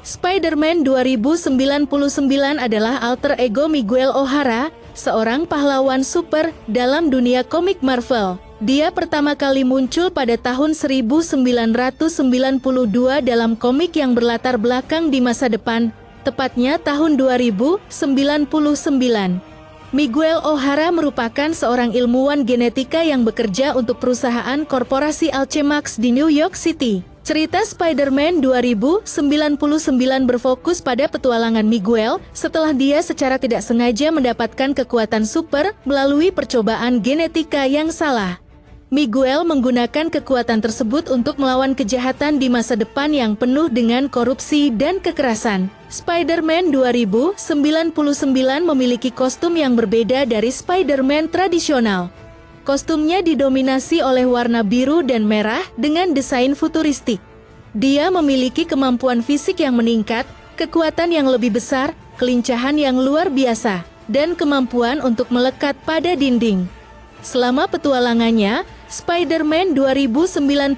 Spider-Man 2099 adalah alter ego Miguel O'Hara, seorang pahlawan super dalam dunia komik Marvel. Dia pertama kali muncul pada tahun 1992 dalam komik yang berlatar belakang di masa depan, tepatnya tahun 2099. Miguel O'Hara merupakan seorang ilmuwan genetika yang bekerja untuk perusahaan korporasi Alchemax di New York City. Cerita Spider-Man 2099 berfokus pada petualangan Miguel setelah dia secara tidak sengaja mendapatkan kekuatan super melalui percobaan genetika yang salah. Miguel menggunakan kekuatan tersebut untuk melawan kejahatan di masa depan yang penuh dengan korupsi dan kekerasan. Spider-Man 2099 memiliki kostum yang berbeda dari Spider-Man tradisional. Kostumnya didominasi oleh warna biru dan merah dengan desain futuristik. Dia memiliki kemampuan fisik yang meningkat, kekuatan yang lebih besar, kelincahan yang luar biasa, dan kemampuan untuk melekat pada dinding. Selama petualangannya, Spider-Man 2099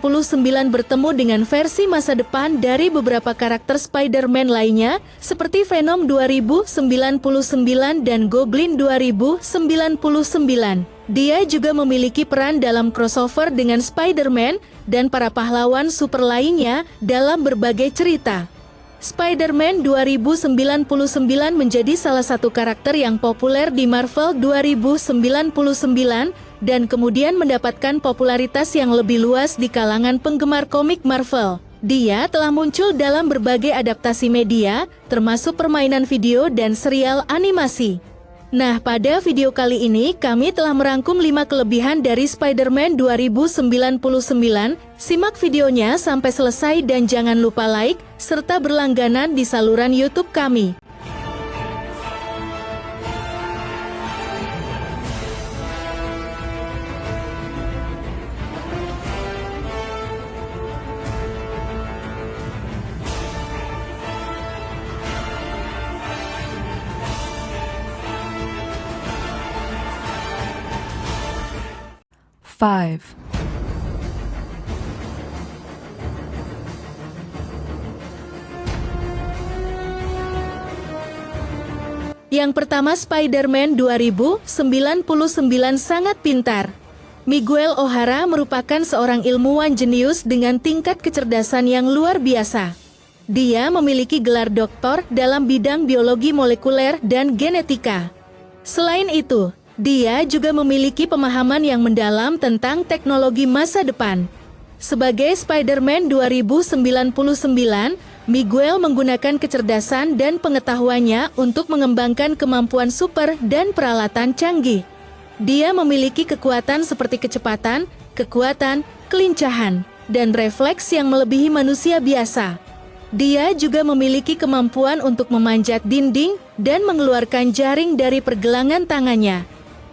bertemu dengan versi masa depan dari beberapa karakter Spider-Man lainnya, seperti Venom 2099 dan Goblin 2099. Dia juga memiliki peran dalam crossover dengan Spider-Man dan para pahlawan super lainnya dalam berbagai cerita. Spider-Man 2099 menjadi salah satu karakter yang populer di Marvel 2099 dan kemudian mendapatkan popularitas yang lebih luas di kalangan penggemar komik Marvel. Dia telah muncul dalam berbagai adaptasi media, termasuk permainan video dan serial animasi. Nah, pada video kali ini kami telah merangkum 5 kelebihan dari Spider-Man 2099. Simak videonya sampai selesai dan jangan lupa like, serta berlangganan di saluran YouTube kami. Five. Yang pertama, Spider-Man 2099 sangat pintar. Miguel O'Hara merupakan seorang ilmuwan jenius dengan tingkat kecerdasan yang luar biasa. Dia memiliki gelar doktor dalam bidang biologi molekuler dan genetika. Selain itu, dia juga memiliki pemahaman yang mendalam tentang teknologi masa depan. Sebagai Spider-Man 2099, Miguel menggunakan kecerdasan dan pengetahuannya untuk mengembangkan kemampuan super dan peralatan canggih. Dia memiliki kekuatan seperti kecepatan, kekuatan, kelincahan, dan refleks yang melebihi manusia biasa. Dia juga memiliki kemampuan untuk memanjat dinding dan mengeluarkan jaring dari pergelangan tangannya.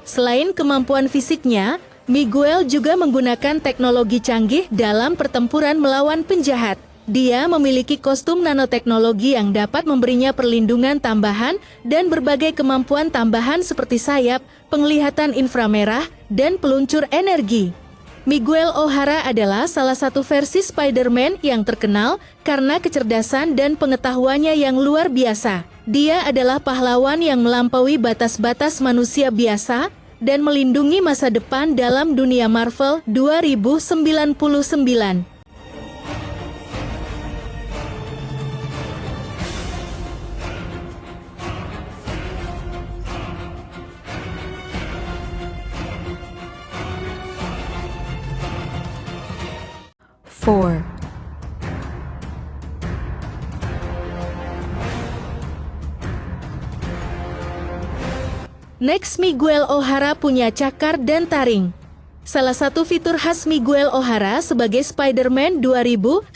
Selain kemampuan fisiknya, Miguel juga menggunakan teknologi canggih dalam pertempuran melawan penjahat. Dia memiliki kostum nanoteknologi yang dapat memberinya perlindungan tambahan dan berbagai kemampuan tambahan seperti sayap, penglihatan inframerah, dan peluncur energi. Miguel O'Hara adalah salah satu versi Spider-Man yang terkenal karena kecerdasan dan pengetahuannya yang luar biasa. Dia adalah pahlawan yang melampaui batas-batas manusia biasa dan melindungi masa depan dalam dunia Marvel 2099. Four. Next, Miguel O'Hara punya cakar dan taring. Salah satu fitur khas Miguel O'Hara sebagai Spider-Man 2099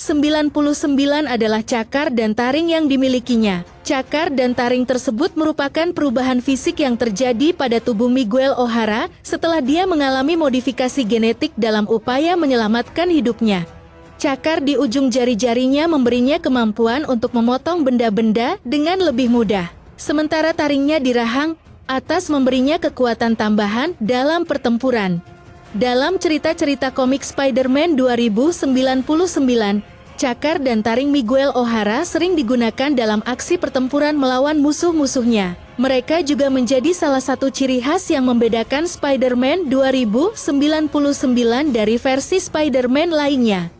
adalah cakar dan taring yang dimilikinya. Cakar dan taring tersebut merupakan perubahan fisik yang terjadi pada tubuh Miguel O'Hara setelah dia mengalami modifikasi genetik dalam upaya menyelamatkan hidupnya. Cakar di ujung jari-jarinya memberinya kemampuan untuk memotong benda-benda dengan lebih mudah. Sementara taringnya di rahang atas memberinya kekuatan tambahan dalam pertempuran. Dalam cerita-cerita komik Spider-Man 2099, cakar dan taring Miguel O'Hara sering digunakan dalam aksi pertempuran melawan musuh-musuhnya. Mereka juga menjadi salah satu ciri khas yang membedakan Spider-Man 2099 dari versi Spider-Man lainnya.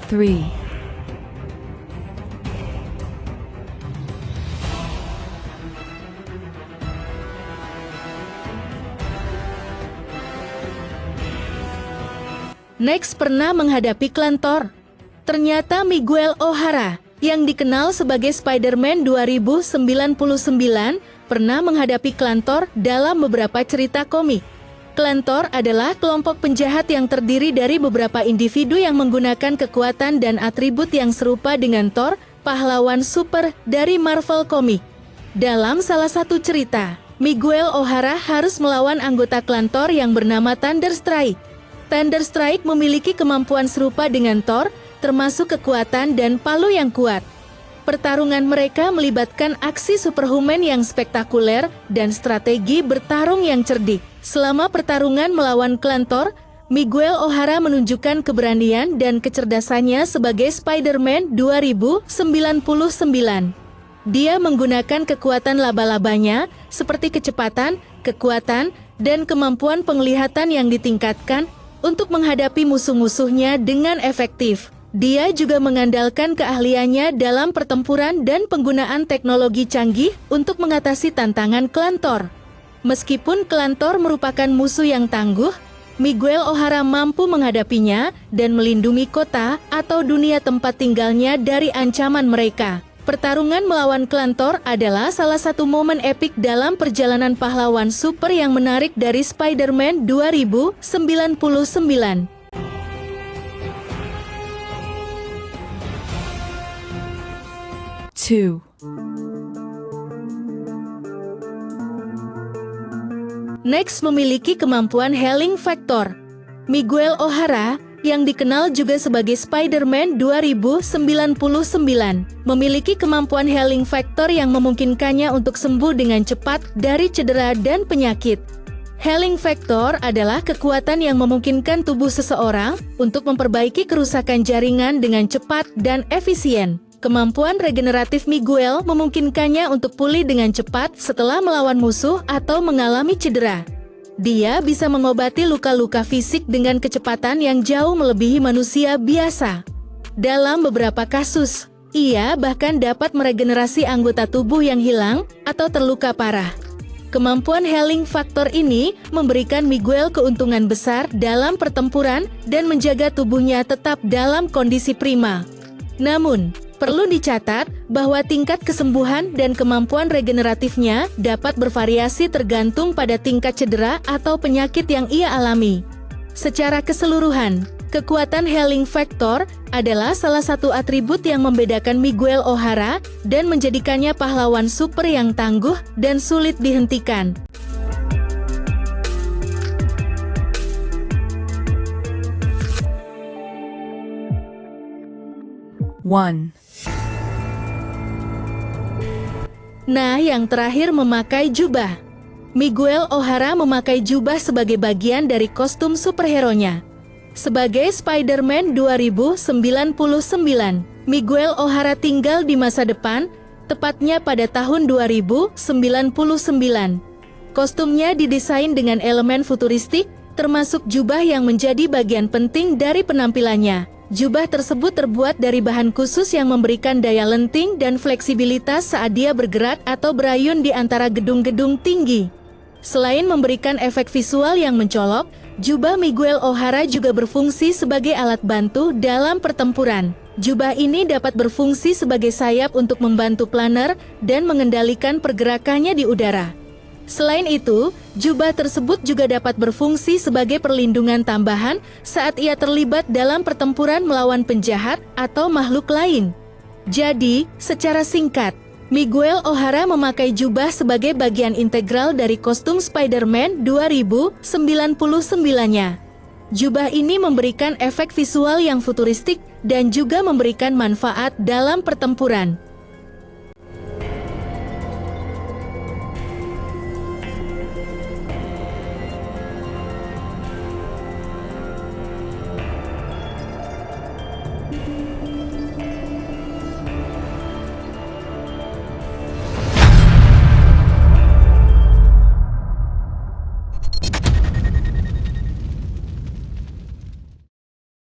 Three. Next pernah menghadapi klan Thor. Ternyata Miguel O'Hara, yang dikenal sebagai Spider-Man 2099, pernah menghadapi klan Thor dalam beberapa cerita komik. Klan Thor adalah kelompok penjahat yang terdiri dari beberapa individu yang menggunakan kekuatan dan atribut yang serupa dengan Thor, pahlawan super dari Marvel Comics. Dalam salah satu cerita, Miguel O'Hara harus melawan anggota klan Thor yang bernama Thunderstrike. Thunderstrike memiliki kemampuan serupa dengan Thor, termasuk kekuatan dan palu yang kuat. Pertarungan mereka melibatkan aksi superhuman yang spektakuler dan strategi bertarung yang cerdik. Selama pertarungan melawan klan Thor, Miguel O'Hara menunjukkan keberanian dan kecerdasannya sebagai Spider-Man 2099. Dia menggunakan kekuatan laba-labanya, seperti kecepatan, kekuatan, dan kemampuan penglihatan yang ditingkatkan, untuk menghadapi musuh-musuhnya dengan efektif. Dia juga mengandalkan keahliannya dalam pertempuran dan penggunaan teknologi canggih untuk mengatasi tantangan klan Thor. Meskipun klan Thor merupakan musuh yang tangguh, Miguel O'Hara mampu menghadapinya dan melindungi kota atau dunia tempat tinggalnya dari ancaman mereka. Pertarungan melawan klan Thor adalah salah satu momen epik dalam perjalanan pahlawan super yang menarik dari Spider-Man 2099. Two. Next memiliki kemampuan Healing Factor. Miguel O'Hara, yang dikenal juga sebagai Spider-Man 2099, memiliki kemampuan Healing Factor yang memungkinkannya untuk sembuh dengan cepat dari cedera dan penyakit. Healing Factor adalah kekuatan yang memungkinkan tubuh seseorang untuk memperbaiki kerusakan jaringan dengan cepat dan efisien. Kemampuan regeneratif Miguel memungkinkannya untuk pulih dengan cepat setelah melawan musuh atau mengalami cedera. Dia bisa mengobati luka-luka fisik dengan kecepatan yang jauh melebihi manusia biasa. Dalam beberapa kasus, ia bahkan dapat meregenerasi anggota tubuh yang hilang atau terluka parah. Kemampuan Healing Factor ini memberikan Miguel keuntungan besar dalam pertempuran dan menjaga tubuhnya tetap dalam kondisi prima. Namun, perlu dicatat bahwa tingkat kesembuhan dan kemampuan regeneratifnya dapat bervariasi tergantung pada tingkat cedera atau penyakit yang ia alami. Secara keseluruhan, kekuatan Healing Factor adalah salah satu atribut yang membedakan Miguel O'Hara dan menjadikannya pahlawan super yang tangguh dan sulit dihentikan. One. Nah, yang terakhir memakai jubah. Miguel O'Hara memakai jubah sebagai bagian dari kostum superhero-nya. Sebagai Spider-Man 2099, Miguel O'Hara tinggal di masa depan, tepatnya pada tahun 2099. Kostumnya didesain dengan elemen futuristik, termasuk jubah yang menjadi bagian penting dari penampilannya. Jubah tersebut terbuat dari bahan khusus yang memberikan daya lenting dan fleksibilitas saat dia bergerak atau berayun di antara gedung-gedung tinggi. Selain memberikan efek visual yang mencolok, jubah Miguel O'Hara juga berfungsi sebagai alat bantu dalam pertempuran. Jubah ini dapat berfungsi sebagai sayap untuk membantu planner dan mengendalikan pergerakannya di udara. Selain itu, jubah tersebut juga dapat berfungsi sebagai perlindungan tambahan saat ia terlibat dalam pertempuran melawan penjahat atau makhluk lain. Jadi, secara singkat, Miguel O'Hara memakai jubah sebagai bagian integral dari kostum Spider-Man 2099-nya. Jubah ini memberikan efek visual yang futuristik dan juga memberikan manfaat dalam pertempuran.